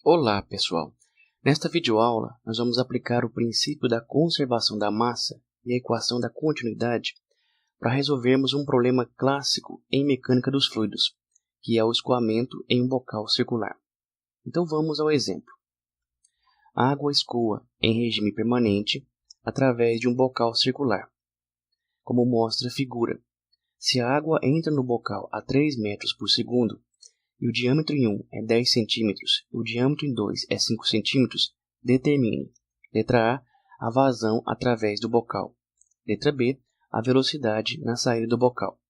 Olá, pessoal! Nesta videoaula, nós vamos aplicar o princípio da conservação da massa e a equação da continuidade para resolvermos um problema clássico em mecânica dos fluidos, que é o escoamento em um bocal circular. Então vamos ao exemplo. A água escoa em regime permanente através de um bocal circular. Como mostra a figura, se a água entra no bocal a 3 metros por segundo, e o diâmetro em 1 é 10 cm e o diâmetro em 2 é 5 cm, determine, letra A vazão através do bocal, letra B, a velocidade na saída do bocal.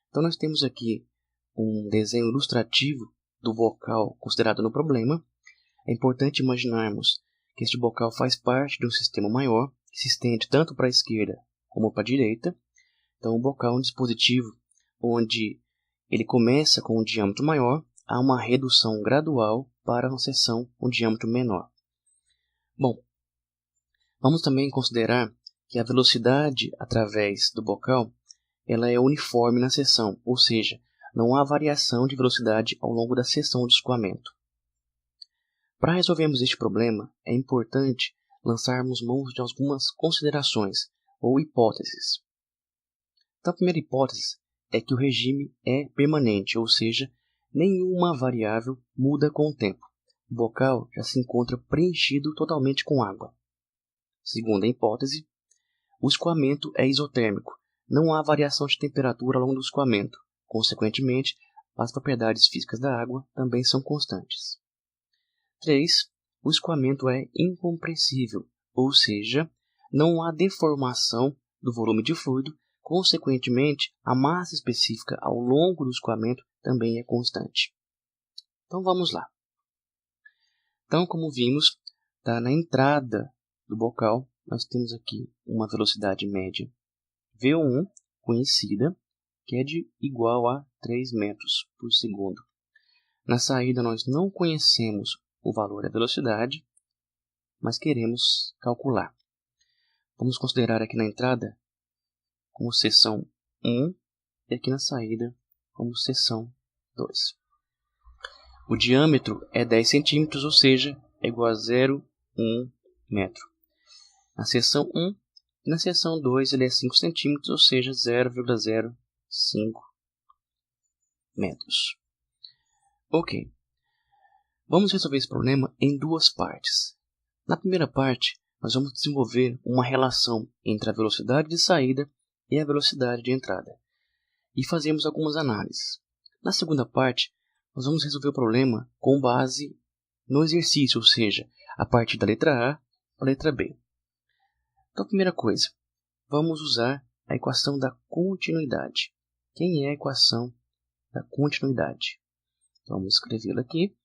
Então nós temos aqui um desenho ilustrativo do bocal considerado no problema. É importante imaginarmos que este bocal faz parte de um sistema maior, que se estende tanto para a esquerda como para a direita. Então o bocal é um dispositivo onde ele começa com um diâmetro maior, há uma redução gradual para uma seção com diâmetro menor. Bom, vamos também considerar que a velocidade através do bocal ela é uniforme na seção, ou seja, não há variação de velocidade ao longo da seção de escoamento. Para resolvermos este problema, é importante lançarmos mãos de algumas considerações ou hipóteses. Então, a primeira hipótese é que o regime é permanente, ou seja, nenhuma variável muda com o tempo. O bocal já se encontra preenchido totalmente com água. Segunda hipótese, o escoamento é isotérmico. Não há variação de temperatura ao longo do escoamento. Consequentemente, as propriedades físicas da água também são constantes. 3. O escoamento é incompressível, ou seja, não há deformação do volume de fluido. Consequentemente, a massa específica ao longo do escoamento também é constante. Então vamos lá. Então, como vimos, na entrada do bocal, nós temos aqui uma velocidade média V1, conhecida, que é igual a 3 metros por segundo. Na saída, nós não conhecemos o valor da velocidade, mas queremos calcular. Vamos considerar aqui na entrada como seção 1 e aqui na saída como seção 2. O diâmetro é 10 cm, ou seja, é igual a 0,1 metro. Na seção 1 e na seção 2 ele é 5 cm, ou seja, 0,05 metros. Ok. Vamos resolver esse problema em duas partes. Na primeira parte, nós vamos desenvolver uma relação entre a velocidade de saída e a velocidade de entrada, e fazemos algumas análises. Na segunda parte, nós vamos resolver o problema com base no exercício, ou seja, a partir da letra A para a letra B. Então, a primeira coisa, vamos usar a equação da continuidade. Quem é a equação da continuidade? Vamos escrevê-la aqui.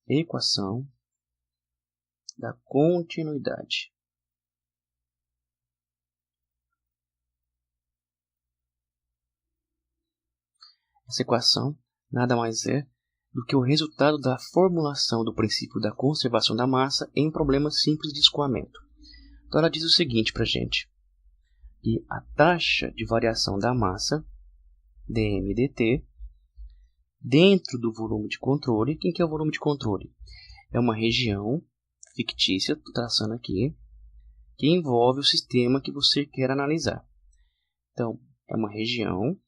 Equação da continuidade. Essa equação nada mais é do que o resultado da formulação do princípio da conservação da massa em um problema simples de escoamento. Então ela diz o seguinte para a gente, que a taxa de variação da massa, dm dt, dentro do volume de controle. Quem que é o volume de controle? É uma região fictícia, estou traçando aqui, que envolve o sistema que você quer analisar. Então, é uma região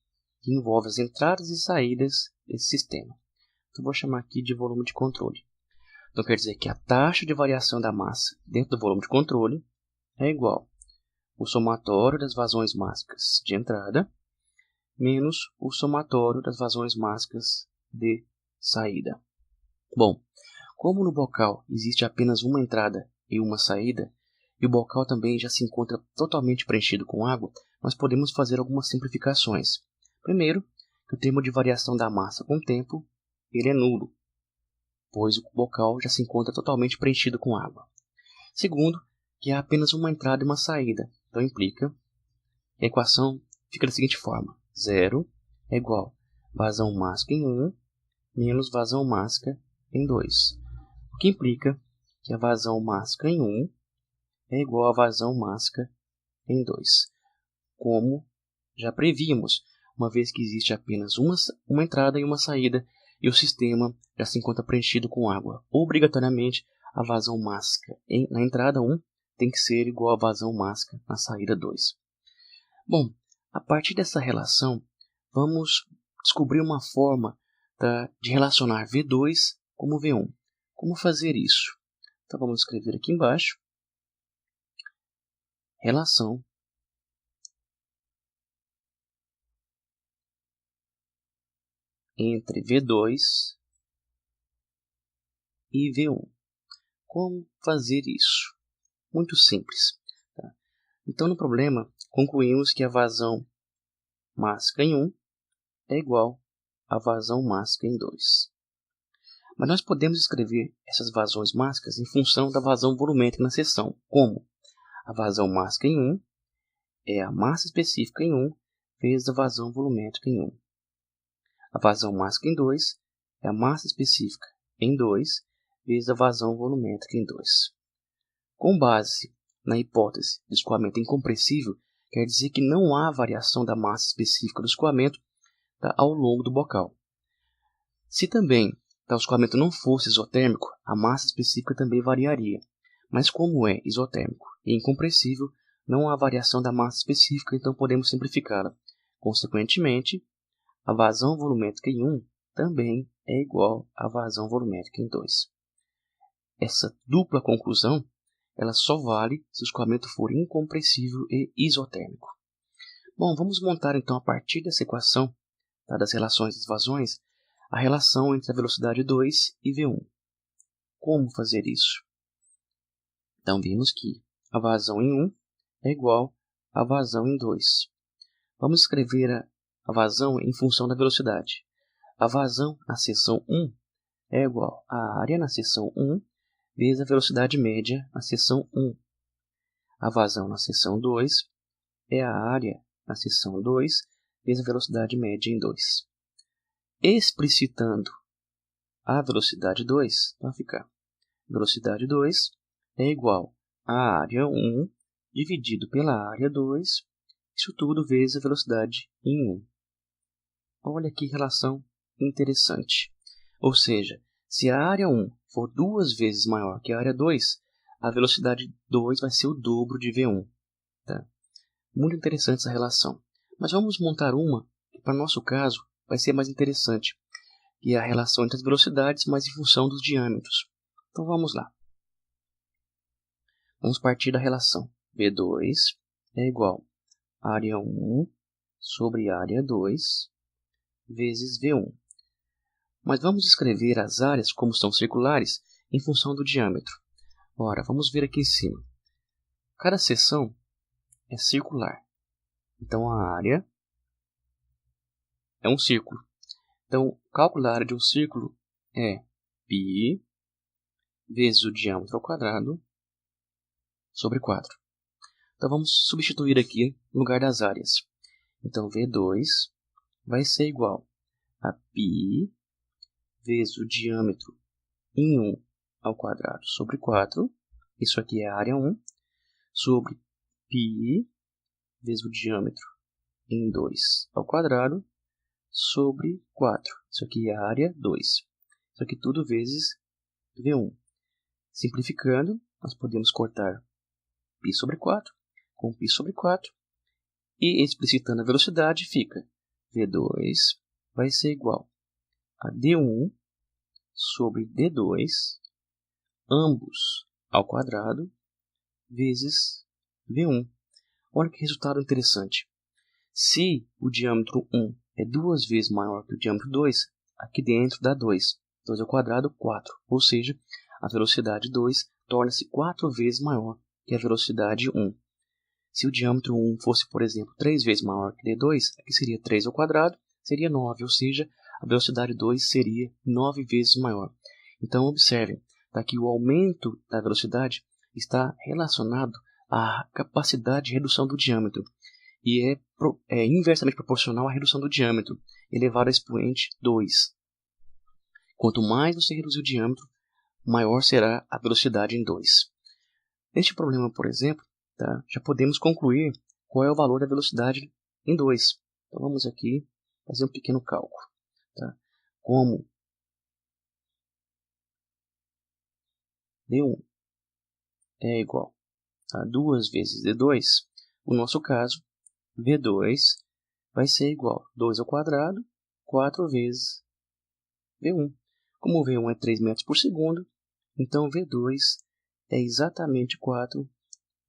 que envolve as entradas e saídas desse sistema. Então, vou chamar aqui de volume de controle. Então, quer dizer que a taxa de variação da massa dentro do volume de controle é igual ao somatório das vazões mássicas de entrada menos o somatório das vazões mássicas de saída. Bom, como no bocal existe apenas uma entrada e uma saída, e o bocal também já se encontra totalmente preenchido com água, nós podemos fazer algumas simplificações. Primeiro, que o termo de variação da massa com o tempo ele é nulo, pois o bocal já se encontra totalmente preenchido com água. Segundo, que há apenas uma entrada e uma saída, então implica que a equação fica da seguinte forma: 0 é igual a vazão mássica em 1 menos vazão mássica em 2, o que implica que a vazão mássica em 1 é igual a vazão mássica em 2, como já prevíamos, uma vez que existe apenas uma entrada e uma saída, e o sistema já se encontra preenchido com água. Obrigatoriamente, a vazão máxima na entrada 1 tem que ser igual à vazão máxima na saída 2. Bom, a partir dessa relação, vamos descobrir uma forma de relacionar V2 como V1. Como fazer isso? Então vamos escrever aqui embaixo. Relação entre V2 e V1. Como fazer isso? Muito simples. Tá? Então, no problema, concluímos que a vazão máxima em 1 é igual à vazão máxima em 2. Mas nós podemos escrever essas vazões máximas em função da vazão volumétrica na seção. Como? A vazão máxima em 1 é a massa específica em 1 vezes a vazão volumétrica em 1. A vazão máxima em 2 é a massa específica em 2 vezes a vazão volumétrica em 2. Com base na hipótese de escoamento incompressível, quer dizer que não há variação da massa específica do escoamento ao longo do bocal. Se também o escoamento não fosse isotérmico, a massa específica também variaria. Mas como é isotérmico e incompressível, não há variação da massa específica, então podemos simplificá-la. Consequentemente, a vazão volumétrica em 1 também é igual à vazão volumétrica em 2. Essa dupla conclusão ela só vale se o escoamento for incompressível e isotérmico. Bom, vamos montar então a partir dessa equação das relações das vazões, a relação entre a velocidade 2 e V1. Como fazer isso? Então vimos que a vazão em 1 é igual à vazão em 2. Vamos escrever a vazão em função da velocidade. A vazão na seção 1 é igual à área na seção 1 vezes a velocidade média na seção 1. A vazão na seção 2 é a área na seção 2 vezes a velocidade média em 2. Explicitando a velocidade 2, vai ficar velocidade 2 é igual à área 1 dividido pela área 2, isso tudo vezes a velocidade em 1. Olha que relação interessante. Ou seja, se a área 1 for 2 vezes maior que a área 2, a velocidade 2 vai ser o dobro de V1. Tá? Muito interessante essa relação. Mas vamos montar uma que, para nosso caso, vai ser mais interessante, que é a relação entre as velocidades, mas em função dos diâmetros. Então vamos lá. Vamos partir da relação. V2 é igual a área 1 sobre área 2 vezes V1. Mas vamos escrever as áreas, como são circulares, em função do diâmetro. Ora, vamos ver aqui em cima. Cada seção é circular. Então a área é um círculo. Então, o cálculo da área de um círculo é π vezes o diâmetro ao quadrado sobre 4. Então vamos substituir aqui no lugar das áreas. Então V2 vai ser igual a π vezes o diâmetro em 1 ao quadrado sobre 4. Isso aqui é a área 1. Sobre π vezes o diâmetro em 2 ao quadrado sobre 4. Isso aqui é a área 2. Isso aqui tudo vezes V1. Simplificando, nós podemos cortar π sobre 4 com π sobre 4. E explicitando a velocidade, fica V2 vai ser igual a D1 sobre D2, ambos ao quadrado, vezes V1. Olha que resultado interessante. Se o diâmetro 1 é 2 vezes maior que o diâmetro 2, aqui dentro dá 2. 2 ao quadrado, 4. Ou seja, a velocidade 2 torna-se 4 vezes maior que a velocidade 1. Se o diâmetro 1 fosse, por exemplo, 3 vezes maior que D2, aqui seria 3 ao quadrado, seria 9. Ou seja, a velocidade 2 seria 9 vezes maior. Então, observem, que o aumento da velocidade está relacionado à capacidade de redução do diâmetro. E é inversamente proporcional à redução do diâmetro, elevado a expoente 2. Quanto mais você reduzir o diâmetro, maior será a velocidade em 2. Neste problema, por exemplo, já podemos concluir qual é o valor da velocidade em 2. Então vamos aqui fazer um pequeno cálculo. Como D1 é igual a 2 vezes D2. No nosso caso, V2 vai ser igual a 2 ao quadrado, 4 vezes V1. Como V1 é 3 metros por segundo, então V2 é exatamente 4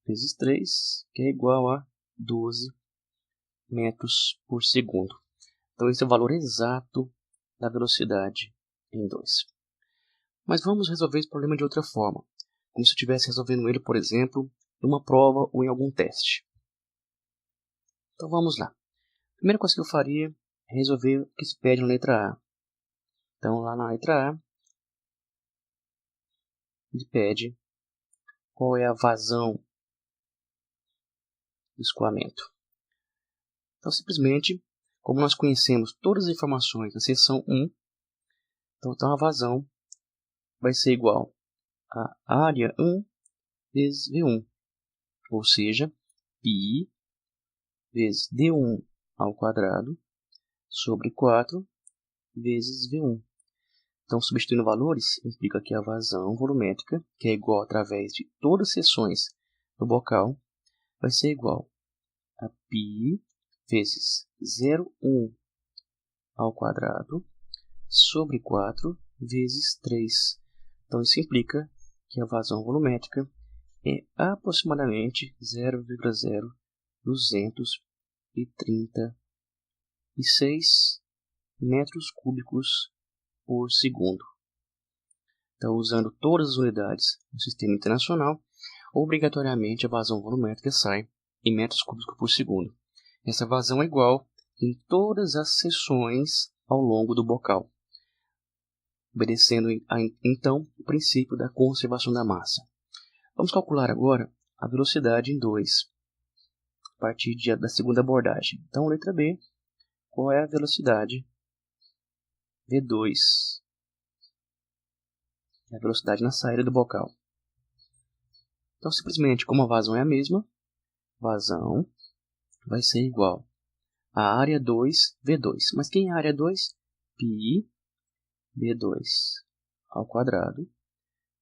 vezes 3, que é igual a 12 metros por segundo. Então, esse é o valor exato da velocidade em 2. Mas vamos resolver esse problema de outra forma, como se eu estivesse resolvendo ele, por exemplo, em uma prova ou em algum teste. Então, vamos lá. A primeira coisa que eu faria é resolver o que se pede na letra A. Então, lá na letra A, ele pede qual é a vazão do escoamento. Então, simplesmente, como nós conhecemos todas as informações na seção 1, então a vazão vai ser igual a área 1 vezes V1, ou seja, π vezes D1 ao quadrado sobre 4 vezes V1. Então, substituindo valores, implica que a vazão volumétrica, que é igual através de todas as seções do bocal, vai ser igual a π vezes 0,1 ao quadrado sobre 4 vezes 3. Então, isso implica que a vazão volumétrica é aproximadamente 0,236 metros cúbicos por segundo. Então, usando todas as unidades do sistema internacional, obrigatoriamente a vazão volumétrica sai em metros cúbicos por segundo. Essa vazão é igual em todas as seções ao longo do bocal, obedecendo então o princípio da conservação da massa. Vamos calcular agora a velocidade em 2, a partir da segunda abordagem. Então, letra B, qual é a velocidade V2? É a velocidade na saída do bocal. Então, simplesmente, como a vazão é a mesma, vazão vai ser igual a área 2 V2. Mas quem é a área 2? Π V2 ao quadrado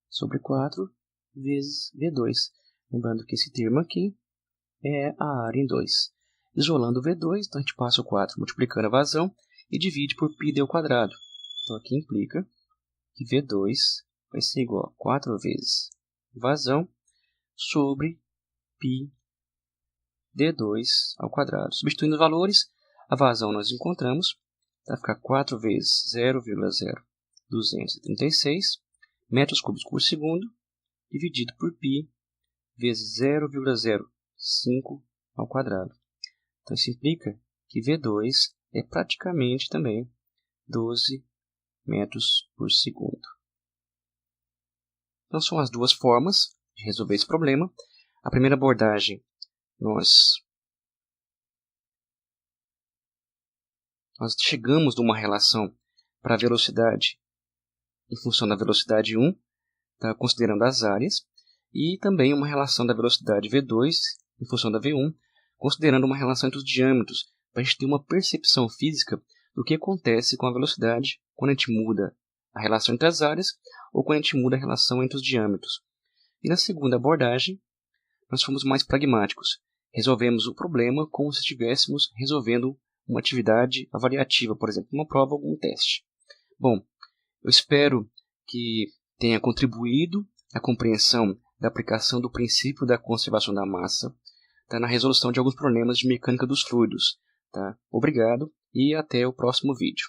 sobre 4 vezes V2. Lembrando que esse termo aqui é a área em 2. Isolando o V2, então a gente passa o 4 multiplicando a vazão e divide por πd ao quadrado. Então aqui implica que V2 vai ser igual a 4 vezes vazão sobre π d2 ao quadrado. Substituindo os valores, a vazão nós encontramos, vai ficar 4 vezes 0,0236 metros cúbicos por segundo, dividido por π vezes 0,05 ao quadrado. Então, isso implica que V2 é praticamente também 12 metros por segundo. Então, são as duas formas de resolver esse problema. A primeira abordagem, nós chegamos numa relação para a velocidade em função da velocidade 1, tá, considerando as áreas, e também uma relação da velocidade V2 em função da V1, considerando uma relação entre os diâmetros, para a gente ter uma percepção física do que acontece com a velocidade quando a gente muda a relação entre as áreas ou quando a gente muda a relação entre os diâmetros. E na segunda abordagem, nós fomos mais pragmáticos. Resolvemos o problema como se estivéssemos resolvendo uma atividade avaliativa, por exemplo, uma prova ou um teste. Bom, eu espero que tenha contribuído à compreensão da aplicação do princípio da conservação da massa, tá, na resolução de alguns problemas de mecânica dos fluidos. Tá? Obrigado e até o próximo vídeo.